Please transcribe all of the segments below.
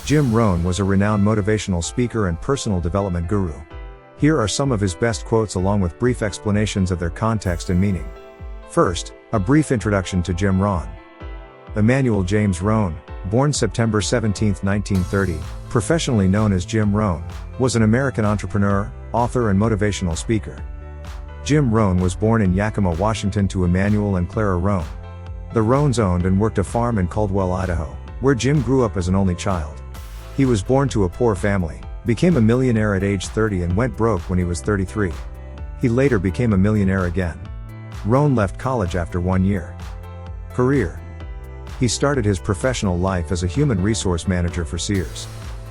Jim Rohn was a renowned motivational speaker and personal development guru. Here are some of his best quotes along with brief explanations of their context and meaning. First, a brief introduction to Jim Rohn. Emmanuel James Rhon, born September 17, 1930, professionally known as Jim Rohn, was an American entrepreneur, author and motivational speaker. Jim Rohn was born in Yakima, Washington to Emmanuel and Clara Rhon. The Rhons owned and worked a farm in Caldwell, Idaho, where Jim grew up as an only child. He was born to a poor family, became a millionaire at age 30 and went broke when he was 33. He later became a millionaire again. Rhon left college after 1 year. Career. He started his professional life as a human resource manager for Sears.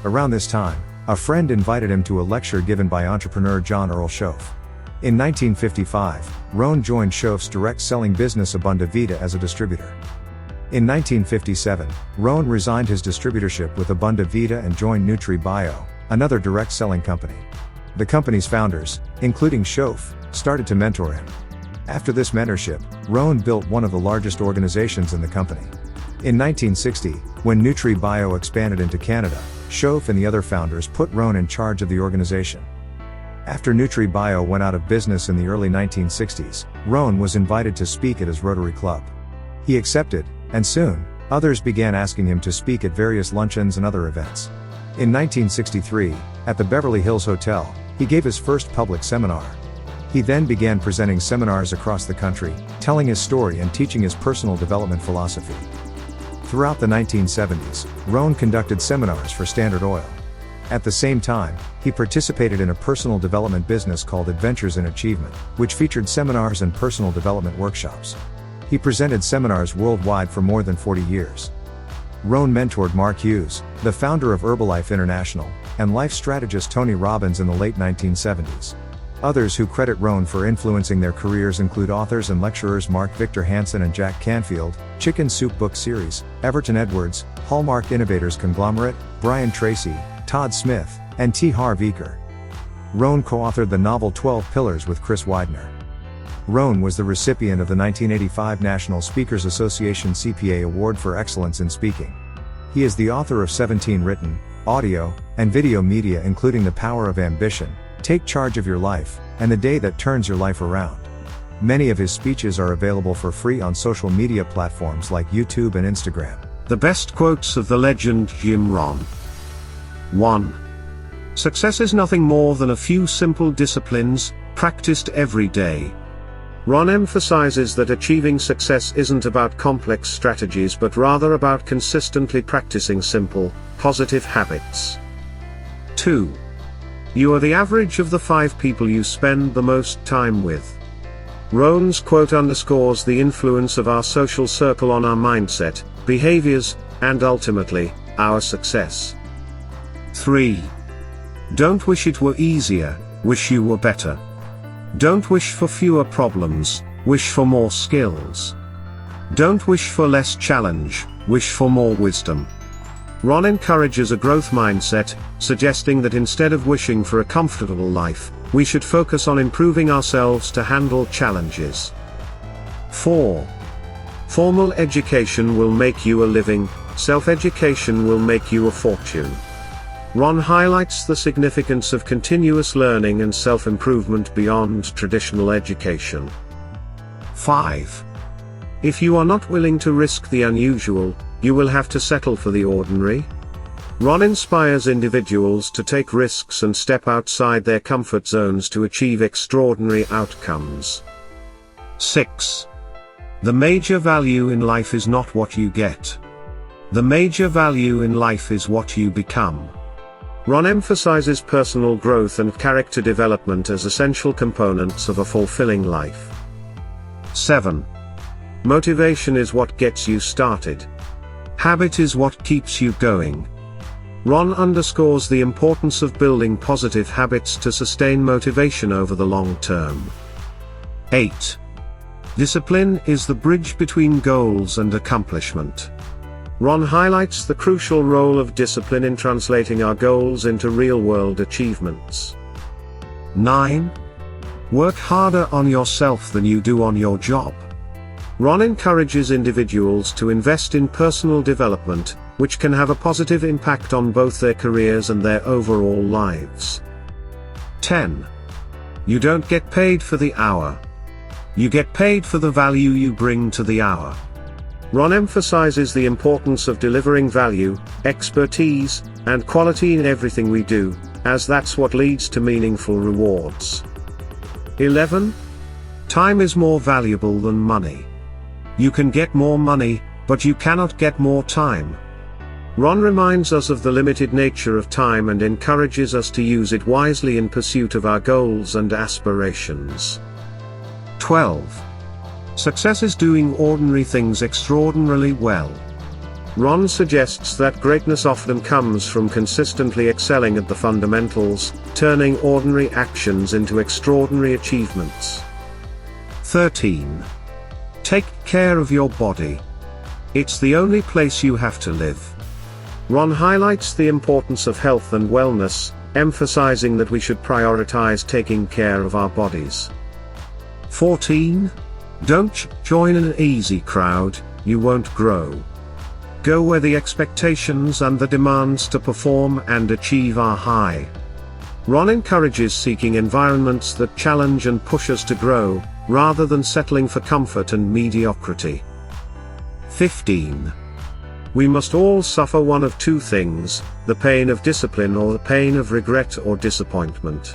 Around this time, a friend invited him to a lecture given by entrepreneur John Earl Shoaff. In 1955, Rhon joined Shoaff's direct selling business Abunda Vita as a distributor. In 1957, Rhon resigned his distributorship with Abunda Vita and joined Nutri-Bio, another direct selling company. The company's founders, including Shoaff, started to mentor him. After this mentorship, Rhon built one of the largest organizations in the company. In 1960, when Nutri-Bio expanded into Canada, Shoaff and the other founders put Rhon in charge of the organization. After Nutri-Bio went out of business in the early 1960s, Rhon was invited to speak at his Rotary Club. He accepted, and soon, others began asking him to speak at various luncheons and other events. In 1963, at the Beverly Hills Hotel, he gave his first public seminar. He then began presenting seminars across the country, telling his story and teaching his personal development philosophy. Throughout the 1970s, Rhon conducted seminars for Standard Oil. At the same time, he participated in a personal development business called Adventures in Achievement, which featured seminars and personal development workshops. He presented seminars worldwide for more than 40 years. Rhon mentored Mark Hughes, the founder of Herbalife International, and life strategist Tony Robbins in the late 1970s. Others who credit Rhon for influencing their careers include authors and lecturers Mark Victor Hansen and Jack Canfield, Chicken Soup Book Series, Everton Edwards, Hallmark Innovators Conglomerate, Brian Tracy, Todd Smith, and T. Harv Eker. Rhon co-authored the novel 12 Pillars with Chris Widener. Rhon was the recipient of the 1985 National Speakers Association CPA Award for Excellence in Speaking. He is the author of 17 written, audio, and video media including The Power of Ambition, Take Charge of Your Life, and The Day That Turns Your Life Around. Many of his speeches are available for free on social media platforms like YouTube and Instagram. The best quotes of the legend Jim Rhon. 1. Success is nothing more than a few simple disciplines, practiced every day. Rhon emphasizes that achieving success isn't about complex strategies but rather about consistently practicing simple, positive habits. 2. You are the average of the 5 people you spend the most time with. Rhon's quote underscores the influence of our social circle on our mindset, behaviors, and ultimately, our success. 3. Don't wish it were easier, wish you were better. Don't wish for fewer problems, wish for more skills. Don't wish for less challenge, wish for more wisdom. Rhon encourages a growth mindset, suggesting that instead of wishing for a comfortable life, we should focus on improving ourselves to handle challenges. 4. Formal education will make you a living, self-education will make you a fortune. Rhon highlights the significance of continuous learning and self-improvement beyond traditional education. 5. If you are not willing to risk the unusual, you will have to settle for the ordinary. Rhon inspires individuals to take risks and step outside their comfort zones to achieve extraordinary outcomes. 6. The major value in life is not what you get. The major value in life is what you become. Rhon emphasizes personal growth and character development as essential components of a fulfilling life. 7. Motivation is what gets you started. Habit is what keeps you going. Rhon underscores the importance of building positive habits to sustain motivation over the long term. 8. Discipline is the bridge between goals and accomplishment. Rhon highlights the crucial role of discipline in translating our goals into real-world achievements. 9. Work harder on yourself than you do on your job. Rhon encourages individuals to invest in personal development, which can have a positive impact on both their careers and their overall lives. 10. You don't get paid for the hour. You get paid for the value you bring to the hour. Rhon emphasizes the importance of delivering value, expertise, and quality in everything we do, as that's what leads to meaningful rewards. 11. Time is more valuable than money. You can get more money, but you cannot get more time. Rhon reminds us of the limited nature of time and encourages us to use it wisely in pursuit of our goals and aspirations. 12. Success is doing ordinary things extraordinarily well. Rhon suggests that greatness often comes from consistently excelling at the fundamentals, turning ordinary actions into extraordinary achievements. 13. Take care of your body. It's the only place you have to live. Rhon highlights the importance of health and wellness, emphasizing that we should prioritize taking care of our bodies. 14. Don't join an easy crowd, you won't grow. Go where the expectations and the demands to perform and achieve are high. Rhon encourages seeking environments that challenge and push us to grow, rather than settling for comfort and mediocrity. 15. We must all suffer one of two things, the pain of discipline or the pain of regret or disappointment.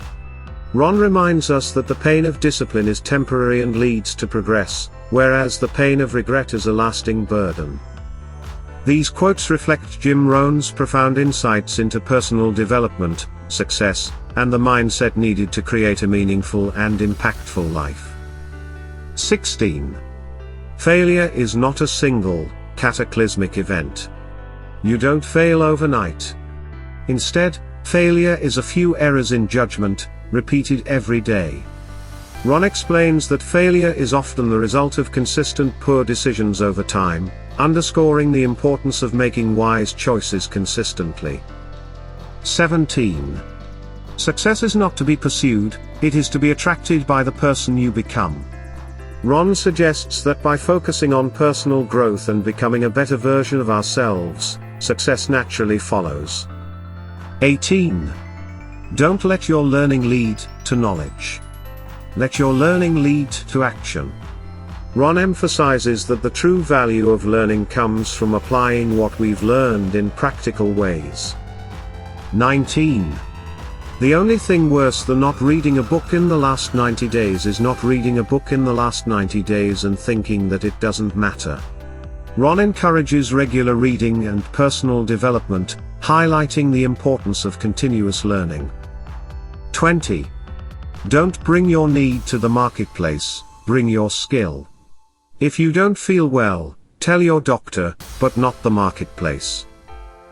Rhon reminds us that the pain of discipline is temporary and leads to progress, whereas the pain of regret is a lasting burden. These quotes reflect Jim Rohn's profound insights into personal development, success, and the mindset needed to create a meaningful and impactful life. 16. Failure is not a single, cataclysmic event. You don't fail overnight. Instead, failure is a few errors in judgment, repeated every day. Rhon explains that failure is often the result of consistent poor decisions over time, underscoring the importance of making wise choices consistently. 17. Success is not to be pursued, it is to be attracted by the person you become. Rhon suggests that by focusing on personal growth and becoming a better version of ourselves, success naturally follows. 18. Don't let your learning lead to knowledge. Let your learning lead to action. Rhon emphasizes that the true value of learning comes from applying what we've learned in practical ways. 19. The only thing worse than not reading a book in the last 90 days is not reading a book in the last 90 days and thinking that it doesn't matter. Rhon encourages regular reading and personal development, highlighting the importance of continuous learning. 20. Don't bring your need to the marketplace, bring your skill. If you don't feel well, tell your doctor, but not the marketplace.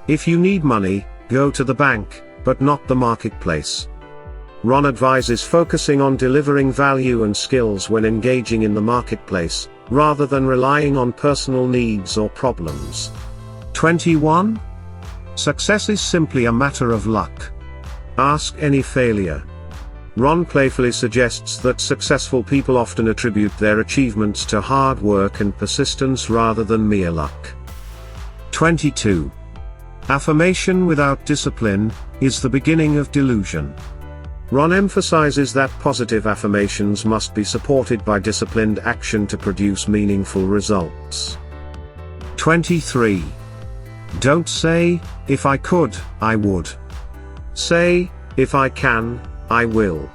If you need money, go to the bank, but not the marketplace. Rhon advises focusing on delivering value and skills when engaging in the marketplace, rather than relying on personal needs or problems. 21. Success is simply a matter of luck. Ask any failure. Rhon playfully suggests that successful people often attribute their achievements to hard work and persistence rather than mere luck. 22. Affirmation without discipline is the beginning of delusion. Rhon emphasizes that positive affirmations must be supported by disciplined action to produce meaningful results. 23. Don't say, "If I could, I would." Say, "If I can, I will."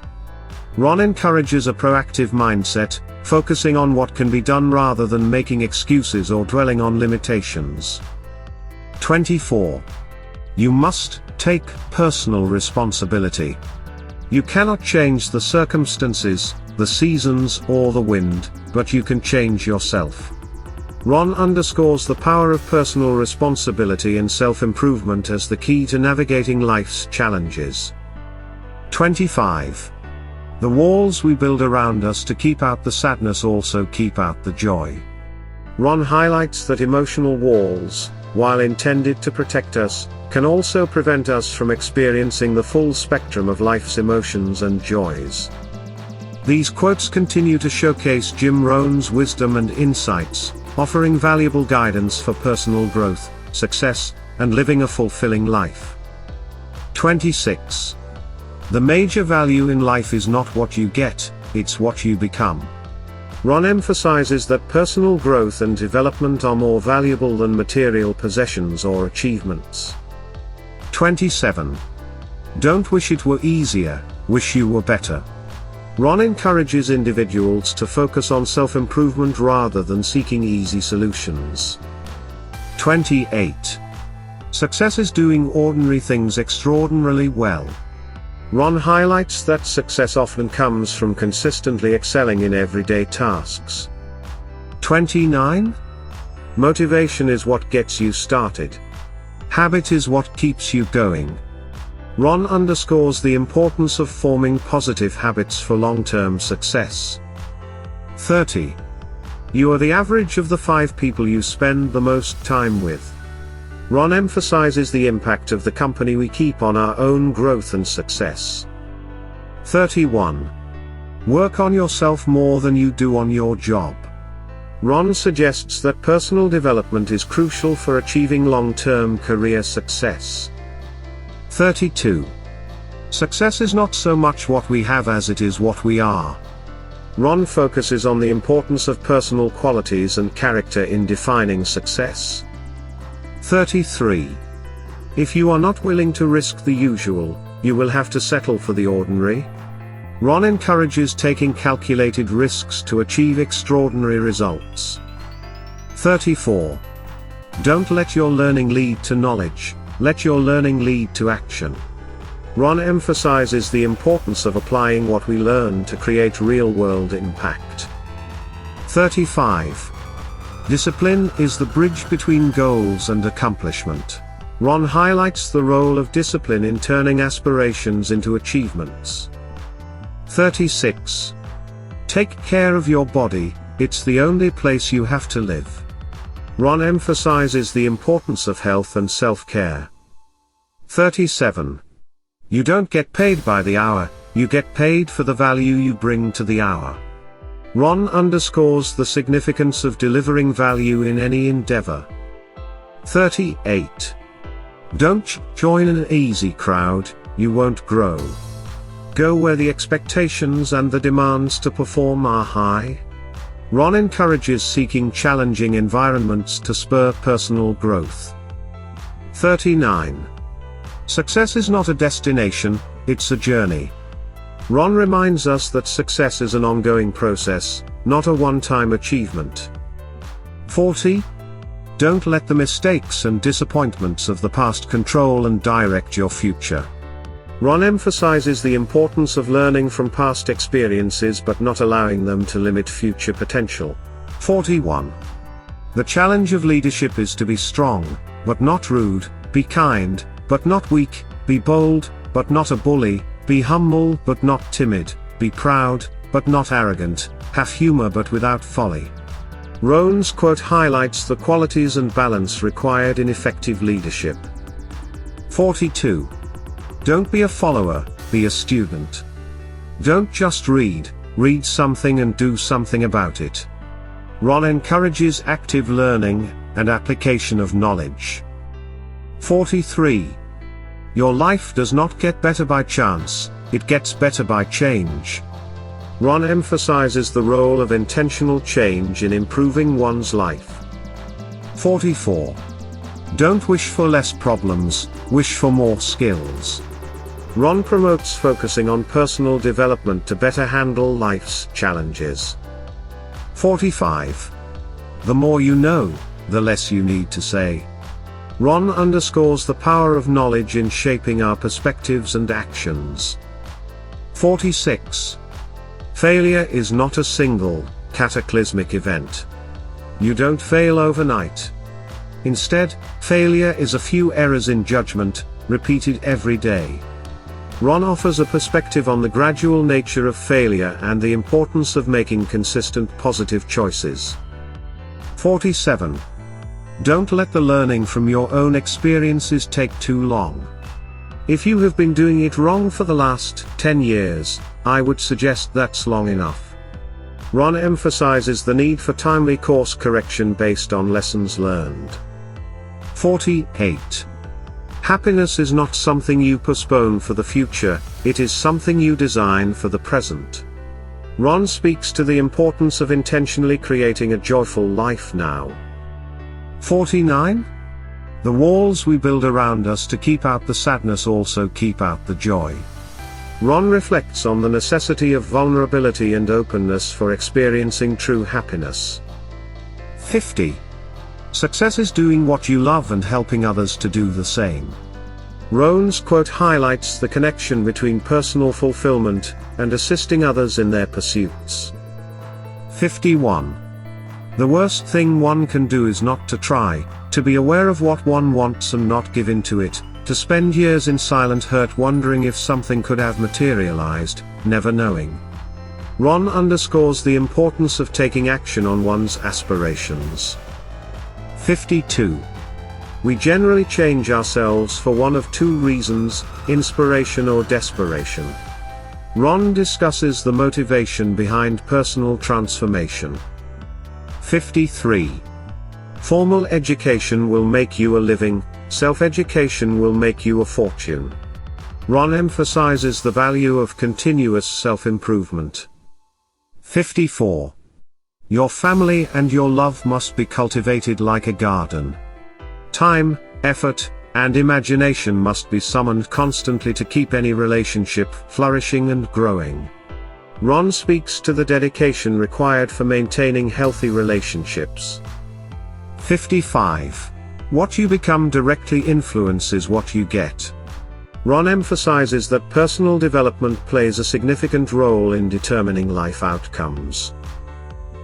Rhon encourages a proactive mindset, focusing on what can be done rather than making excuses or dwelling on limitations. 24. You must take personal responsibility. You cannot change the circumstances, the seasons or the wind, but you can change yourself. Rhon underscores the power of personal responsibility and self-improvement as the key to navigating life's challenges. 25. The walls we build around us to keep out the sadness also keep out the joy. Rhon highlights that emotional walls, while intended to protect us, can also prevent us from experiencing the full spectrum of life's emotions and joys. These quotes continue to showcase Jim Rohn's wisdom and insights, offering valuable guidance for personal growth, success, and living a fulfilling life. 26. The major value in life is not what you get, it's what you become. Rhon emphasizes that personal growth and development are more valuable than material possessions or achievements. 27. Don't wish it were easier, wish you were better. Rhon encourages individuals to focus on self-improvement rather than seeking easy solutions. 28. Success is doing ordinary things extraordinarily well. Rhon highlights that success often comes from consistently excelling in everyday tasks. 29. Motivation is what gets you started. Habit is what keeps you going. Rhon underscores the importance of forming positive habits for long-term success. 30. You are the average of the 5 people you spend the most time with. Rhon emphasizes the impact of the company we keep on our own growth and success. 31. Work on yourself more than you do on your job. Rhon suggests that personal development is crucial for achieving long-term career success. 32. Success is not so much what we have as it is what we are. Rhon focuses on the importance of personal qualities and character in defining success. 33. If you are not willing to risk the usual, you will have to settle for the ordinary. Rhon encourages taking calculated risks to achieve extraordinary results. 34. Don't let your learning lead to knowledge, let your learning lead to action. Rhon emphasizes the importance of applying what we learn to create real-world impact. 35. Discipline is the bridge between goals and accomplishment. Rhon highlights the role of discipline in turning aspirations into achievements. 36. Take care of your body, it's the only place you have to live. Rhon emphasizes the importance of health and self-care. 37. You don't get paid by the hour, you get paid for the value you bring to the hour. Rhon underscores the significance of delivering value in any endeavor. 38. Don't join an easy crowd, you won't grow. Go where the expectations and the demands to perform are high. Rhon encourages seeking challenging environments to spur personal growth. 39. Success is not a destination, it's a journey. Rhon reminds us that success is an ongoing process, not a one-time achievement. 40. Don't let the mistakes and disappointments of the past control and direct your future. Rhon emphasizes the importance of learning from past experiences but not allowing them to limit future potential. 41. The challenge of leadership is to be strong, but not rude, be kind, but not weak, be bold, but not a bully, be humble but not timid, be proud, but not arrogant, have humor but without folly. Rhone's quote highlights the qualities and balance required in effective leadership. 42. Don't be a follower, be a student. Don't just read something and do something about it. Rhon encourages active learning and application of knowledge. 43. Your life does not get better by chance, it gets better by change. Rhon emphasizes the role of intentional change in improving one's life. 44. Don't wish for less problems, wish for more skills. Rhon promotes focusing on personal development to better handle life's challenges. 45. The more you know, the less you need to say. Rhon underscores the power of knowledge in shaping our perspectives and actions. 46. Failure is not a single, cataclysmic event. You don't fail overnight. Instead, failure is a few errors in judgment, repeated every day. Rhon offers a perspective on the gradual nature of failure and the importance of making consistent positive choices. 47. Don't let the learning from your own experiences take too long. If you have been doing it wrong for the last 10 years, I would suggest that's long enough. Rhon emphasizes the need for timely course correction based on lessons learned. 48. Happiness is not something you postpone for the future, it is something you design for the present. Rhon speaks to the importance of intentionally creating a joyful life now. 49. The walls we build around us to keep out the sadness also keep out the joy. Rhon reflects on the necessity of vulnerability and openness for experiencing true happiness. 50. Success is doing what you love and helping others to do the same. Rhon's quote highlights the connection between personal fulfillment and assisting others in their pursuits. 51. The worst thing one can do is not to try, to be aware of what one wants and not give in to it, to spend years in silent hurt wondering if something could have materialized, never knowing. Rhon underscores the importance of taking action on one's aspirations. 52. We generally change ourselves for one of two reasons, inspiration or desperation. Rhon discusses the motivation behind personal transformation. 53. Formal education will make you a living, self-education will make you a fortune. Rhon emphasizes the value of continuous self-improvement. 54. Your family and your love must be cultivated like a garden. Time, effort, and imagination must be summoned constantly to keep any relationship flourishing and growing. Rhon speaks to the dedication required for maintaining healthy relationships. 55. What you become directly influences what you get. Rhon emphasizes that personal development plays a significant role in determining life outcomes.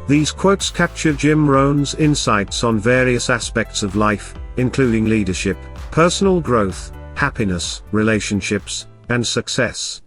These quotes capture Jim Rohn's insights on various aspects of life, including leadership, personal growth, happiness, relationships, and success.